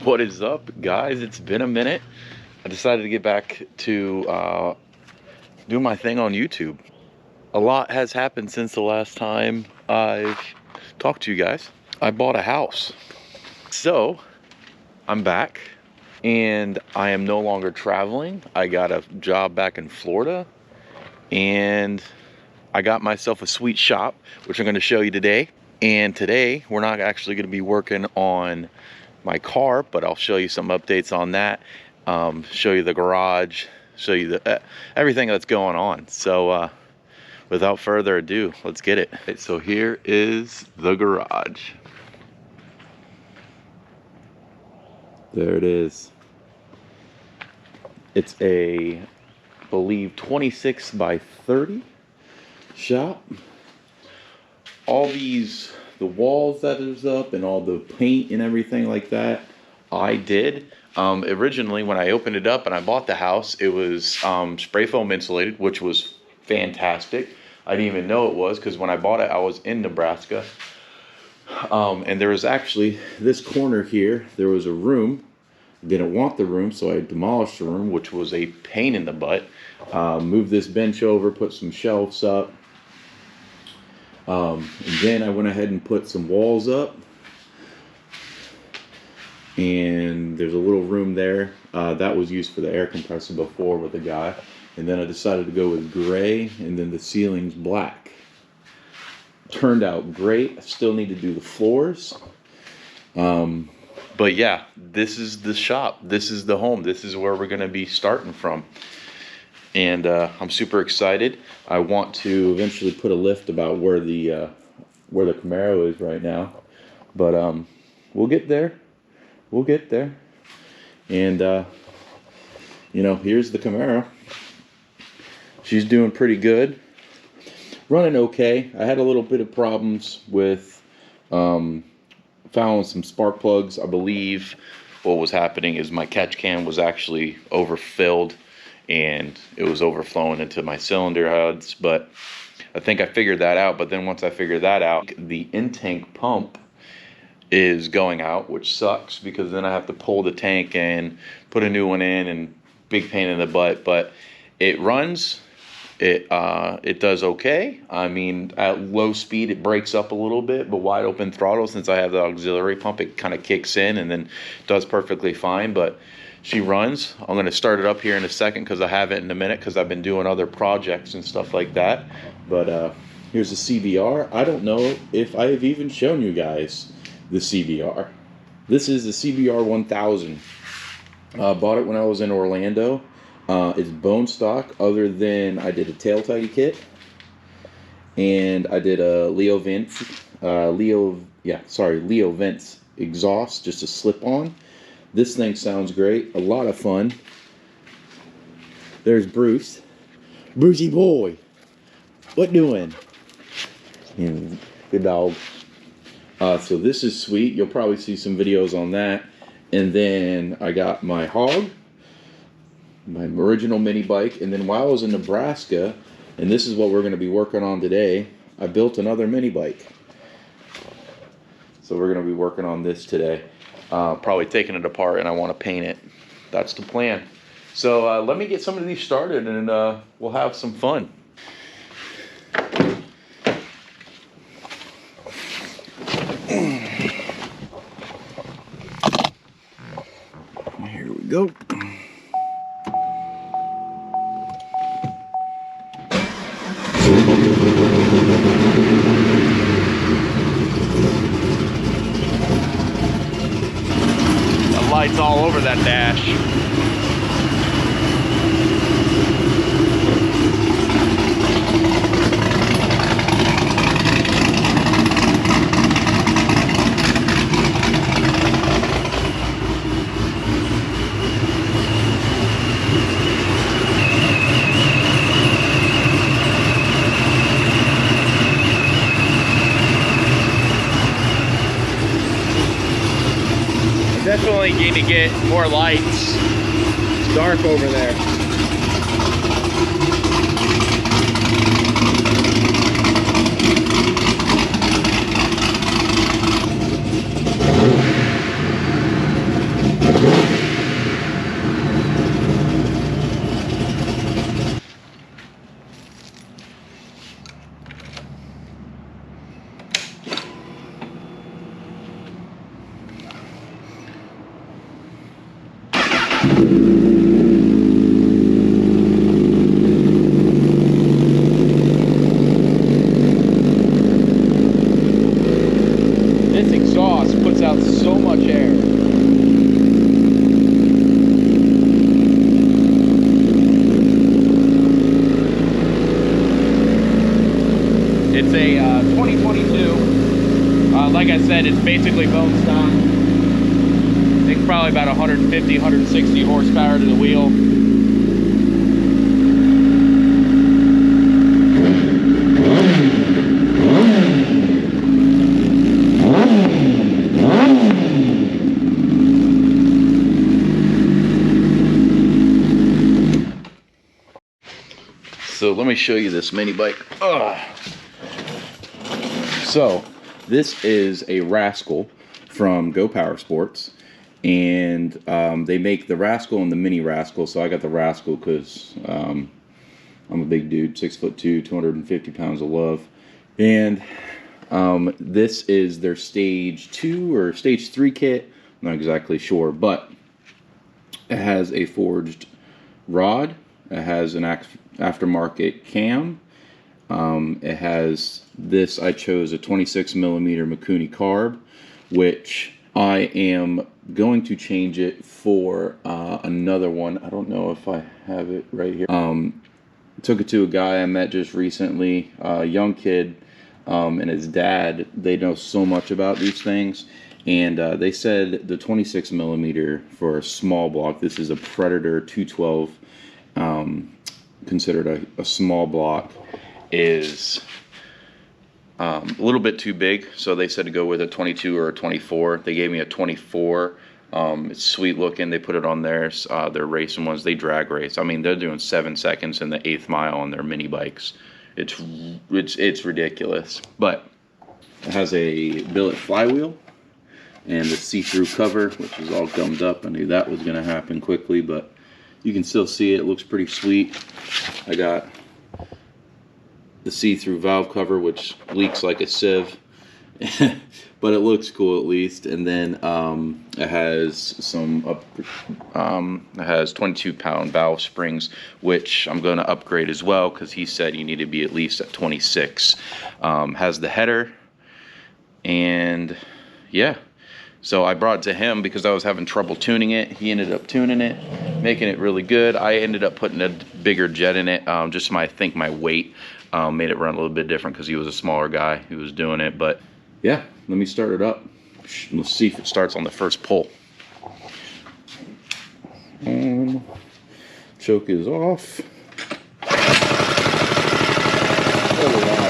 What is up, guys? It's been a minute. I decided to get back to do my thing on YouTube. A lot has happened since the last time I've talked to you guys. I bought a house. So I'm back and I am no longer traveling. I got a job back in Florida and I got myself a sweet shop, which I'm going to show you today. And today we're not actually going to be working on my car, but I'll show you some updates on that, show you the garage, show you the everything that's going on. So without further ado, let's get it. Okay, so here is the garage. There it is. It's a, I believe, 26 by 30 shop. All these, the walls that is up and all the paint and everything like that, I did. Originally, when I opened it up and I bought the house, it was spray foam insulated, which was fantastic. I didn't even know it was, because when I bought it, I was in Nebraska. And there was actually this corner here, there was a room. Didn't want the room, so I demolished the room, which was a pain in the butt. Moved this bench over, put some shelves up. And then I went ahead and put some walls up, and there's a little room there that was used for the air compressor before with the guy, and then I decided to go with gray, and then the ceiling's black. Turned out great. I still need to do the floors, but yeah, this is the shop, this is the home, this is where we're going to be starting from. And I'm super excited. I want to eventually put a lift about where the Camaro is right now, but we'll get there. We'll get there. And you know, here's the Camaro. She's doing pretty good, running okay. I had a little bit of problems with found some spark plugs. I believe what was happening is my catch can was actually overfilled, and it was overflowing into my cylinder heads, but I think I figured that out. But then once I figured that out, the in-tank pump is going out, which sucks, because then I have to pull the tank and put a new one in, and big pain in the butt. But it runs, it does okay. I mean, at low speed it breaks up a little bit, but wide open throttle, since I have the auxiliary pump, it kind of kicks in and then does perfectly fine. But she runs. I'm going to start it up here in a second, because I have it in a minute, because I've been doing other projects and stuff like that. But here's the CVR. I don't know if I have even shown you guys the CVR. This is the CVR 1000. Bought it when I was in Orlando. It's bone stock, other than I did a tail tidy kit, and I did a Leo Vents exhaust, just a slip on. This thing sounds great, a lot of fun. There's Bruce. Brucey boy, what doing? Yeah, good dog. So this is sweet. You'll probably see some videos on that. And then I got my Hog, my original mini bike. And then while I was in Nebraska, and this is what we're going to be working on today, I built another mini bike. So we're going to be working on this today. Probably taking it apart, and I want to paint it. That's the plan. So let me get some of these started, and we'll have some fun. Here we go. Lights all over that dash. Definitely need to get more lights. It's dark over there. This exhaust puts out so much air. It's a 2022. Like I said, it's basically bone stock. I think probably about 150, 160 horsepower to the wheel. So let me show you this mini bike. So this is a Rascal from Power Sports, and they make the Rascal and the mini Rascal. So I got the Rascal because I'm a big dude, 6'2", 250 pounds of love, and this is their stage 2 or stage 3 kit. I'm not exactly sure, but it has a forged rod. It has an aftermarket cam. It has this. I chose a 26 millimeter Mikuni carb, which I am going to change it for another one. I don't know if I have it right here. Took it to a guy I met just recently, a young kid, and his dad. They know so much about these things, and they said the 26 millimeter for a small block. This is a Predator 212. Considered a small block, is a little bit too big, so they said to go with a 22 or a 24. They gave me a 24. It's sweet looking. They put it on theirs. Their racing ones, they drag race. I mean, they're doing 7 seconds in the 8th mile on their mini bikes. It's ridiculous. But it has a billet flywheel and the see-through cover, which is all gummed up. I knew that was going to happen quickly, but you can still see it. It looks pretty sweet. I got the see-through valve cover, which leaks like a sieve, but it looks cool at least. And then it has some it has 22-pound valve springs, which I'm going to upgrade as well because he said you need to be at least at 26. Has the header, and yeah. So I brought it to him because I was having trouble tuning it. He ended up tuning it, making it really good. I ended up putting a bigger jet in it. Just I think my weight made it run a little bit different because he was a smaller guy who was doing it. But yeah, let me start it up. Let's see if it starts on the first pull. Choke is off. Oh, wow.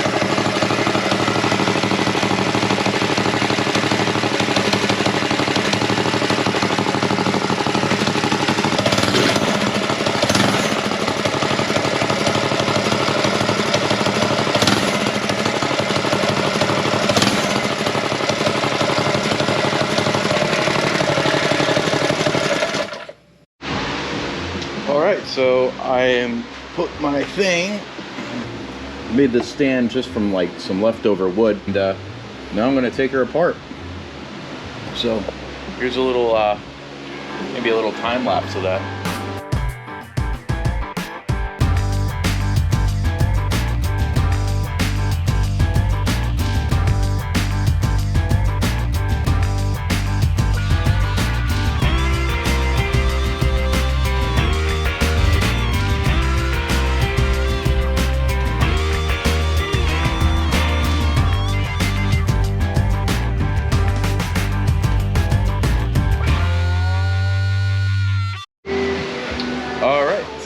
So I am put my thing, made this stand just from like some leftover wood, and now I'm going to take her apart. So here's a little maybe a little time lapse of that.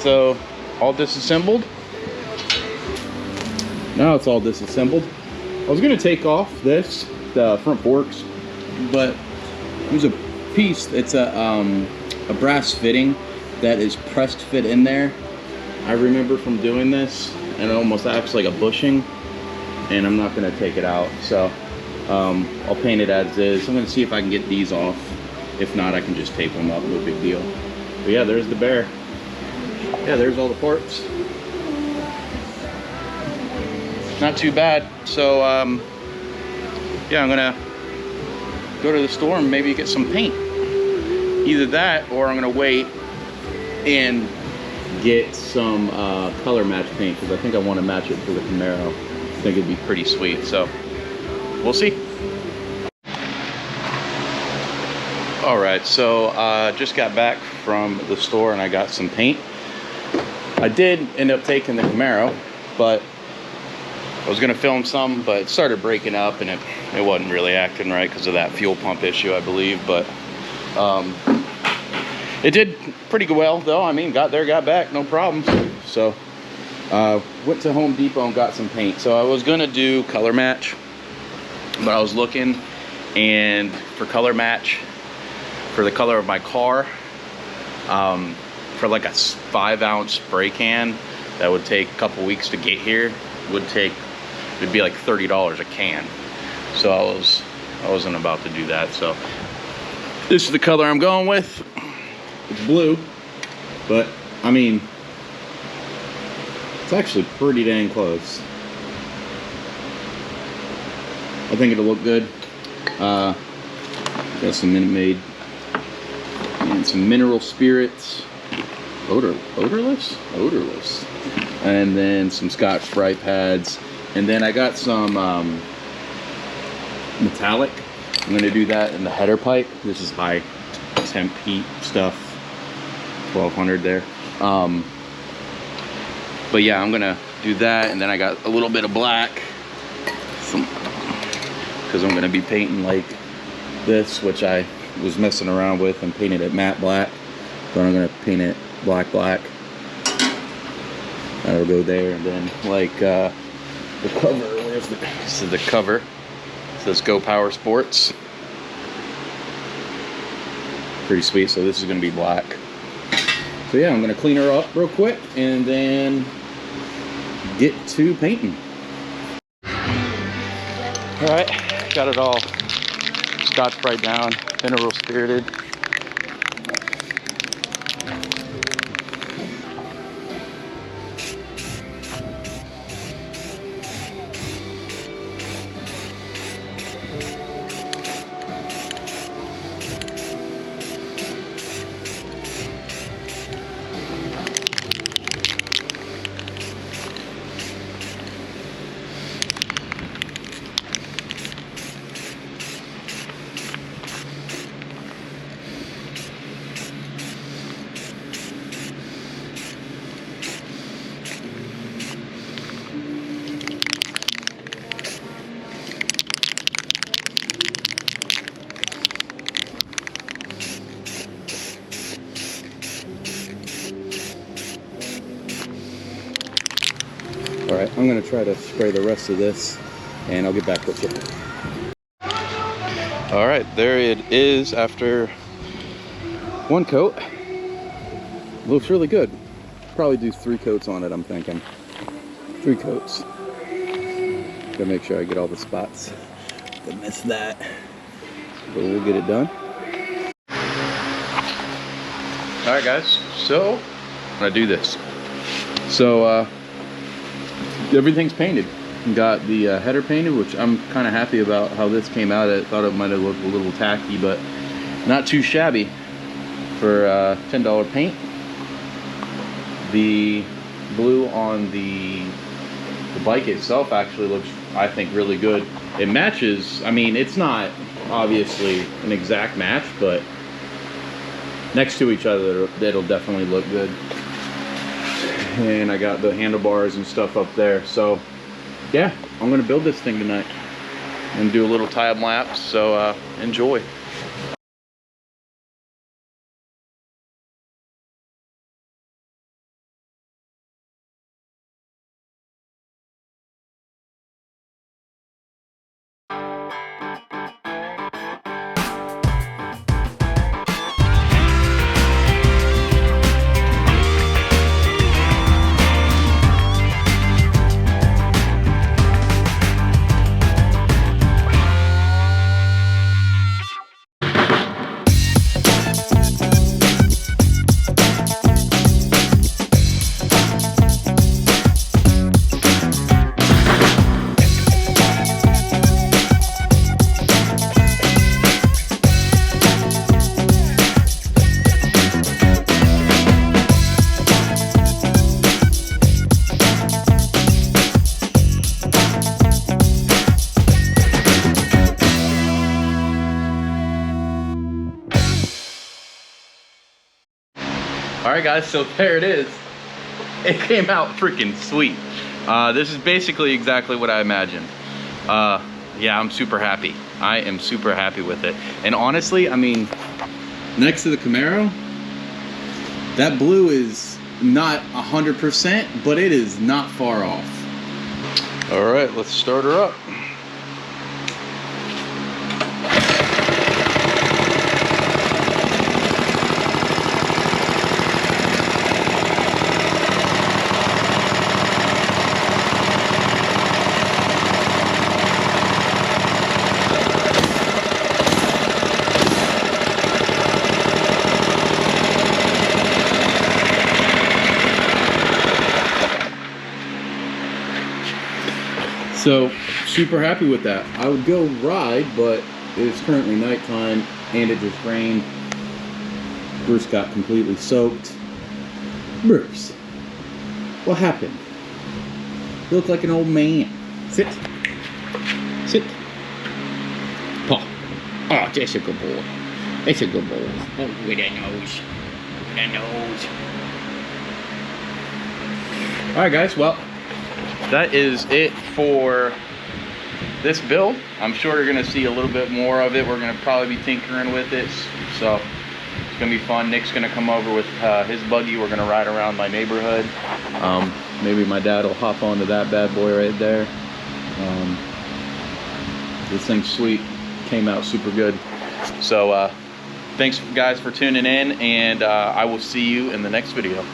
So all disassembled. Now it's all disassembled. I was gonna take off the front forks, but there's a piece. It's a brass fitting that is pressed fit in there. I remember from doing this, and it almost acts like a bushing, and I'm not gonna take it out. So I'll paint it as is. I'm gonna see if I can get these off. If not, I can just tape them up. No big deal. But yeah, there's the bear. Yeah, there's all the parts. Not too bad. So yeah, I'm gonna go to the store and maybe get some paint. Either that, or I'm gonna wait and get some color match paint, because I think I want to match it to the Camaro. I think it'd be pretty sweet, so we'll see. All right, so just got back from the store and I got some paint. I did end up taking the Camaro, but I was gonna film some, but it started breaking up and it wasn't really acting right because of that fuel pump issue, I believe. But it did pretty well though. I mean, got there, got back, no problems. So went to Home Depot and got some paint. So I was gonna do color match, but I was looking, and for color match, for the color of my car, for like a 5-ounce spray can that would take a couple weeks to get here, it'd be like $30 a can. So I wasn't about to do that. So this is the color I'm going with. It's blue, but I mean, it's actually pretty dang close. I think it'll look good. Got some Minute Maid and some mineral spirits. Odorless, and then some Scotch Brite pads, and then I got some metallic. I'm going to do that in the header pipe. This is high temp heat stuff, 1200 there. But yeah, I'm gonna do that, and then I got a little bit of black, because I'm gonna be painting like this, which I was messing around with and painted it matte black, but I'm gonna paint it black. That'll go there, and then like the cover. Where's the cover? It says Go Power Sports. Pretty sweet. So this is gonna be black. So yeah, I'm gonna clean her up real quick and then get to painting. All right, got it all Scotch Brite down, mineral spirited. Alright, I'm going to try to spray the rest of this, and I'll get back with you. Alright, there it is after one coat. Looks really good. Probably do 3 coats on it, I'm thinking. 3 coats. Gotta make sure I get all the spots. Don't miss that. But we'll get it done. Alright guys, so I'm going to do this. So, everything's painted. Got the header painted, which I'm kind of happy about how this came out. I thought it might have looked a little tacky, but not too shabby for $10 paint. The blue on the bike itself actually looks, I think, really good. It matches. I mean, it's not obviously an exact match, but next to each other, it'll definitely look good. And I got the handlebars and stuff up there. So yeah, I'm gonna build this thing tonight and do a little time lapse. So enjoy. right, guys, so there it is. It came out freaking sweet. This is basically exactly what I imagined. Yeah, I'm super happy. I am super happy with it. And honestly, I mean, next to the Camaro, that blue is not 100%, but it is not far off. All right, let's start her up. So, super happy with that. I would go ride, but it's currently nighttime and it just rained. Bruce got completely soaked. Bruce, what happened? You look like an old man. Sit. Sit. Paw. Oh, that's a good boy. That's a good boy. Oh, with that nose. With that nose. Alright guys, well, that is it for this build. I'm sure you're gonna see a little bit more of it. We're gonna probably be tinkering with it, so it's gonna be fun. Nick's gonna come over with his buggy. We're gonna ride around my neighborhood. Maybe my dad will hop onto that bad boy right there. This thing's sweet, came out super good. So thanks guys for tuning in, and I will see you in the next video.